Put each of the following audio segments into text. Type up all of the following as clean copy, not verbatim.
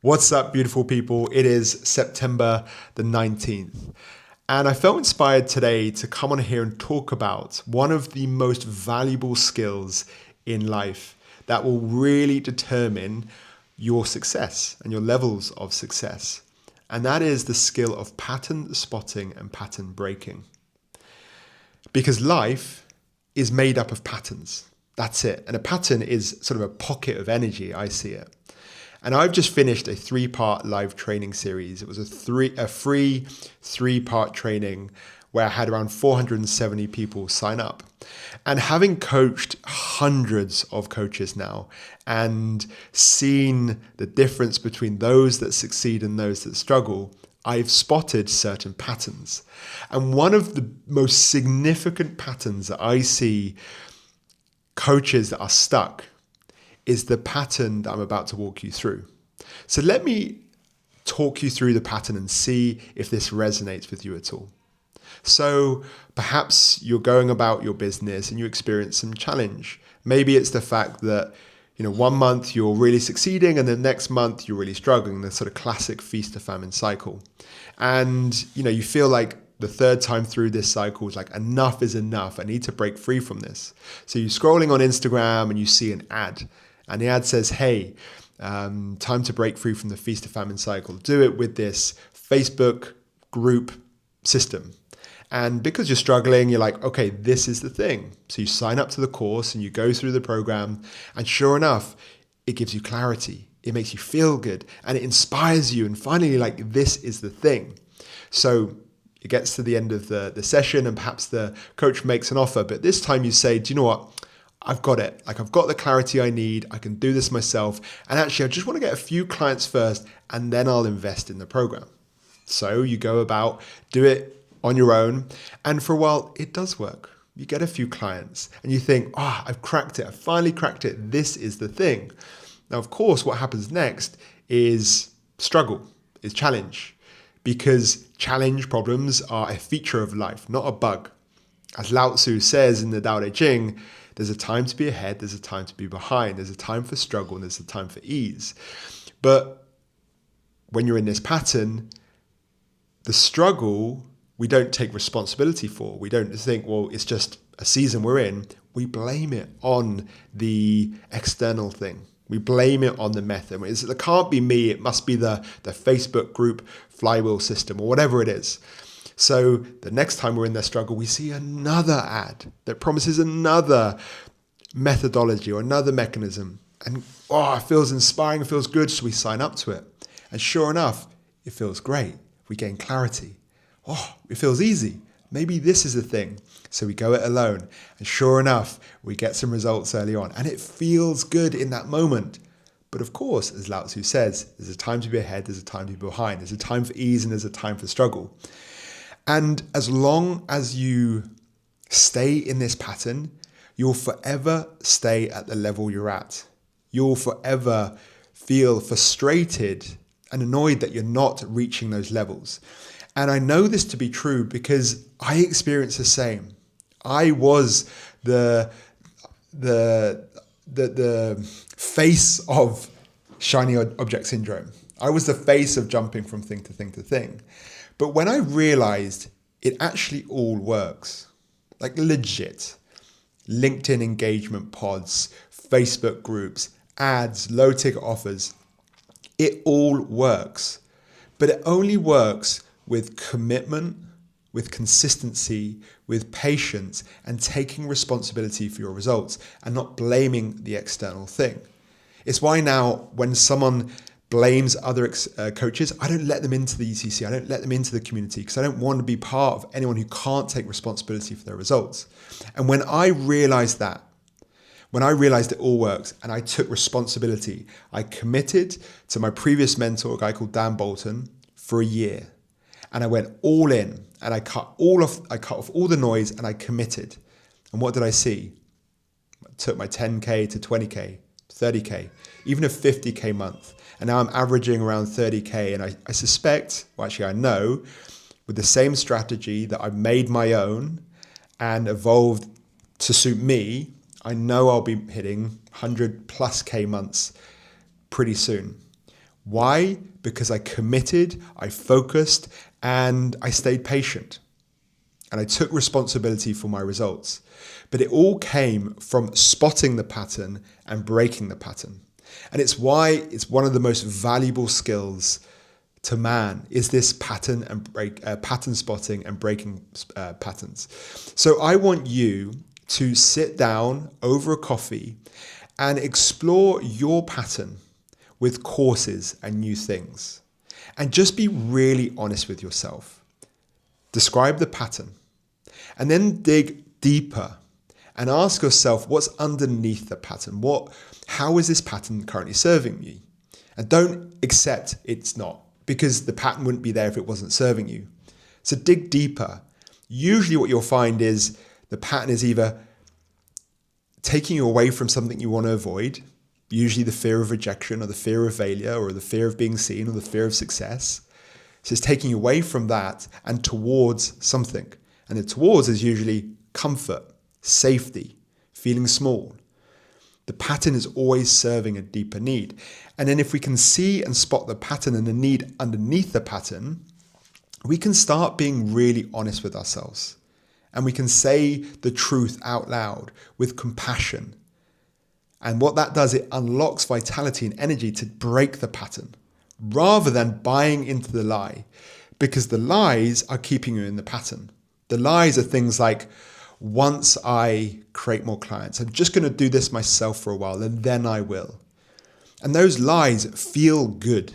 What's up, beautiful people? It is September the 19th. And I felt inspired today to come on here and talk about one of the most valuable skills in life that will really determine your success and your levels of success. And that is the skill of pattern spotting and pattern breaking. Because life is made up of patterns. That's it. And a pattern is sort of a pocket of energy, I see it. And I've just finished a 3-part live training series. It was a free 3-part training where I had around 470 people sign up. And having coached hundreds of coaches now and seen the difference between those that succeed and those that struggle, I've spotted certain patterns. And one of the most significant patterns that I see coaches that are stuck is the pattern that I'm about to walk you through. So let me talk you through the pattern and see if this resonates with you at all. So perhaps you're going about your business and you experience some challenge. Maybe it's the fact that 1 month you're really succeeding and the next month you're really struggling, the sort of classic feast to famine cycle. And you feel like the third time through this cycle is like, enough is enough. I need to break free from this. So you're scrolling on Instagram and you see an ad. And the ad says, hey, time to break free from the feast to famine cycle. Do it with this Facebook group system. And because you're struggling, you're like, okay, this is the thing. So you sign up to the course and you go through the program. And sure enough, it gives you clarity. It makes you feel good and it inspires you. And finally, like, this is the thing. So it gets to the end of the session and perhaps the coach makes an offer. But this time you say, do you know what? I've got it. Like, I've got the clarity I need. I can do this myself. And actually, I just want to get a few clients first and then I'll invest in the program. So you go about, do it on your own. And for a while, it does work. You get a few clients and you think, I've cracked it. I finally cracked it. This is the thing. Now, of course, what happens next is struggle, is challenge. Because challenge problems are a feature of life, not a bug. As Lao Tzu says in the Tao Te Ching, there's a time to be ahead, there's a time to be behind, there's a time for struggle, and there's a time for ease. But when you're in this pattern, the struggle, we don't take responsibility for. We don't think, well, it's just a season we're in. We blame it on the external thing. We blame it on the method. It can't be me, it must be the Facebook group flywheel system or whatever it is. So the next time we're in their struggle, we see another ad that promises another methodology or another mechanism. And it feels inspiring, it feels good, so we sign up to it. And sure enough, it feels great. We gain clarity. It feels easy. Maybe this is the thing. So we go it alone. And sure enough, we get some results early on. And it feels good in that moment. But of course, as Lao Tzu says, there's a time to be ahead, there's a time to be behind. There's a time for ease and there's a time for struggle. And as long as you stay in this pattern, you'll forever stay at the level you're at. You'll forever feel frustrated and annoyed that you're not reaching those levels. And I know this to be true because I experienced the same. I was the face of shiny object syndrome. I was the face of jumping from thing to thing to thing. But when I realized it actually all works, like legit, LinkedIn engagement pods, Facebook groups, ads, low ticket offers, it all works. But it only works with commitment, with consistency, with patience, and taking responsibility for your results and not blaming the external thing. It's why now when someone blames other coaches, I don't let them into the ECC. I don't let them into the community because I don't want to be part of anyone who can't take responsibility for their results. And when I realized it all works and I took responsibility, I committed to my previous mentor, a guy called Dan Bolton, for a year. And I went all in and I cut off all the noise and I committed. And what did I see? I took my 10K to 20K, 30K, even a 50K month. And now I'm averaging around 30K. And I suspect, well, actually I know, with the same strategy that I've made my own and evolved to suit me, I know I'll be hitting 100 plus K months pretty soon. Why? Because I committed, I focused, and I stayed patient. And I took responsibility for my results. But it all came from spotting the pattern and breaking the pattern. And it's why it's one of the most valuable skills to man is this pattern spotting and breaking patterns. So I want you to sit down over a coffee and explore your pattern with courses and new things. And just be really honest with yourself. Describe the pattern and then dig deeper and ask yourself what's underneath the pattern. How is this pattern currently serving me? And don't accept it's not, because the pattern wouldn't be there if it wasn't serving you. So dig deeper. Usually what you'll find is the pattern is either taking you away from something you want to avoid, usually the fear of rejection or the fear of failure or the fear of being seen or the fear of success. So it's taking you away from that and towards something. And the towards is usually comfort, safety, feeling small. The pattern is always serving a deeper need. And then if we can see and spot the pattern and the need underneath the pattern, we can start being really honest with ourselves. And we can say the truth out loud with compassion. And what that does, it unlocks vitality and energy to break the pattern rather than buying into the lie, because the lies are keeping you in the pattern. The lies are things like, once I create more clients, I'm just going to do this myself for a while and then I will. And those lies feel good,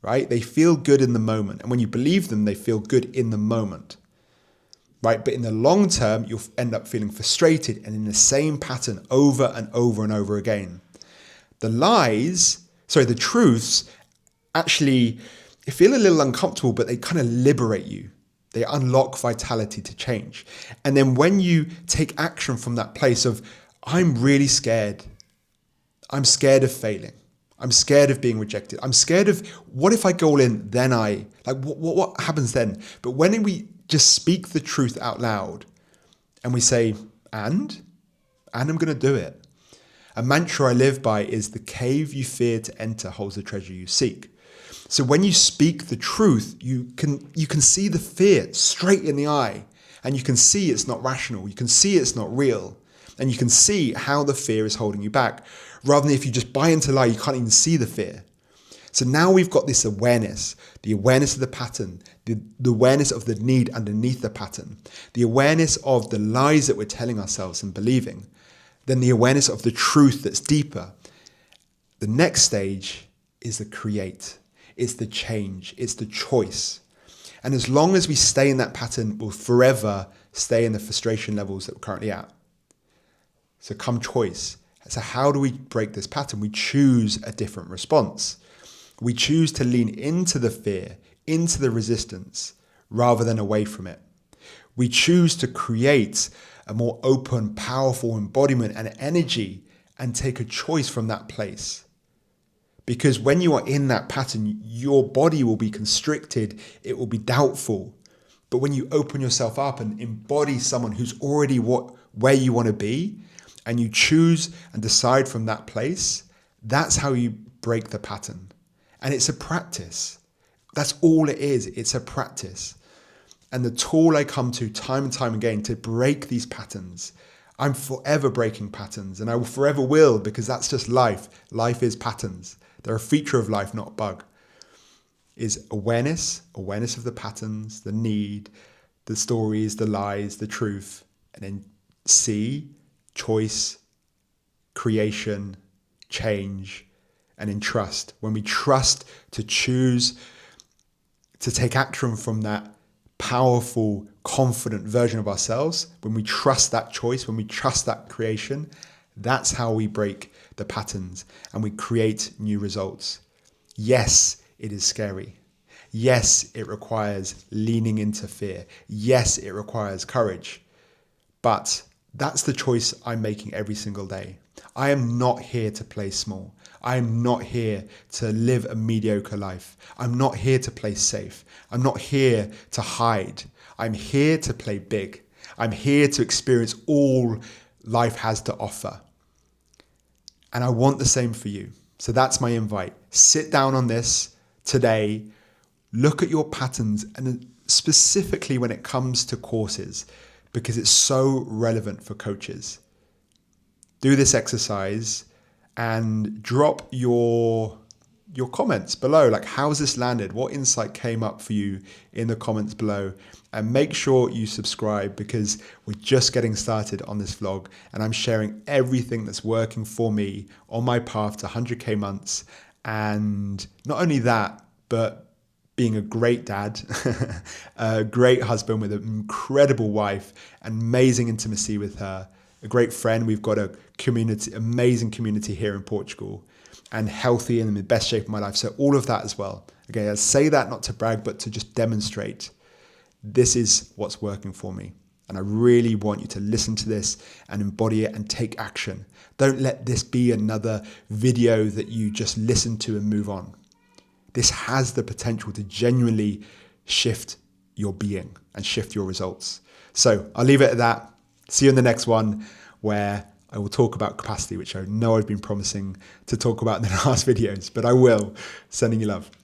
right? They feel good in the moment. And when you believe them, they feel good in the moment, right? But in the long term, you'll end up feeling frustrated and in the same pattern over and over and over again. The truths actually feel a little uncomfortable, but they kind of liberate you. They unlock vitality to change. And then when you take action from that place of, I'm really scared. I'm scared of failing. I'm scared of being rejected. I'm scared of, what if I go all in, then what happens then? But when we just speak the truth out loud and we say, and I'm going to do it. A mantra I live by is, the cave you fear to enter holds the treasure you seek. So when you speak the truth, you can see the fear straight in the eye, and you can see it's not rational. You can see it's not real, and you can see how the fear is holding you back. Rather than if you just buy into lie, you can't even see the fear. So now we've got this awareness, the awareness of the pattern, the awareness of the need underneath the pattern, the awareness of the lies that we're telling ourselves and believing, then the awareness of the truth that's deeper. The next stage is the create. It's the change. It's the choice. And as long as we stay in that pattern, we'll forever stay in the frustration levels that we're currently at. So come choice. So how do we break this pattern? We choose a different response. We choose to lean into the fear, into the resistance, rather than away from it. We choose to create a more open, powerful embodiment and energy and take a choice from that place. Because when you are in that pattern, your body will be constricted, it will be doubtful. But when you open yourself up and embody someone who's already where you want to be, and you choose and decide from that place, that's how you break the pattern. And it's a practice. That's all it is. It's a practice. And the tool I come to time and time again to break these patterns, I'm forever breaking patterns, and I will forever will, because that's just life. Life is patterns. They're a feature of life, not a bug. Is awareness of the patterns, the need, the stories, the lies, the truth, and then see, choice, creation, change, and in trust. When we trust to choose to take action from that powerful, confident version of ourselves, when we trust that choice, when we trust that creation, that's how we break the patterns and we create new results. Yes, it is scary. Yes, it requires leaning into fear. Yes, it requires courage. But that's the choice I'm making every single day. I am not here to play small. I am not here to live a mediocre life. I'm not here to play safe. I'm not here to hide. I'm here to play big. I'm here to experience all life has to offer. And I want the same for you. So that's my invite. Sit down on this today, look at your patterns, and specifically when it comes to courses, because it's so relevant for coaches. Do this exercise and drop your comments below. Like, how's this landed? What insight came up for you in the comments below? And make sure you subscribe, because we're just getting started on this vlog and I'm sharing everything that's working for me on my path to 100K months. And not only that, but being a great dad, a great husband with an incredible wife, amazing intimacy with her, a great friend. We've got a community, amazing community here in Portugal, and healthy and in the best shape of my life. So all of that as well. Okay, I say that not to brag, but to just demonstrate this is what's working for me. And I really want you to listen to this and embody it and take action. Don't let this be another video that you just listen to and move on. This has the potential to genuinely shift your being and shift your results. So I'll leave it at that. See you in the next one, where I will talk about capacity, which I know I've been promising to talk about in the last videos, but I will. Sending you love.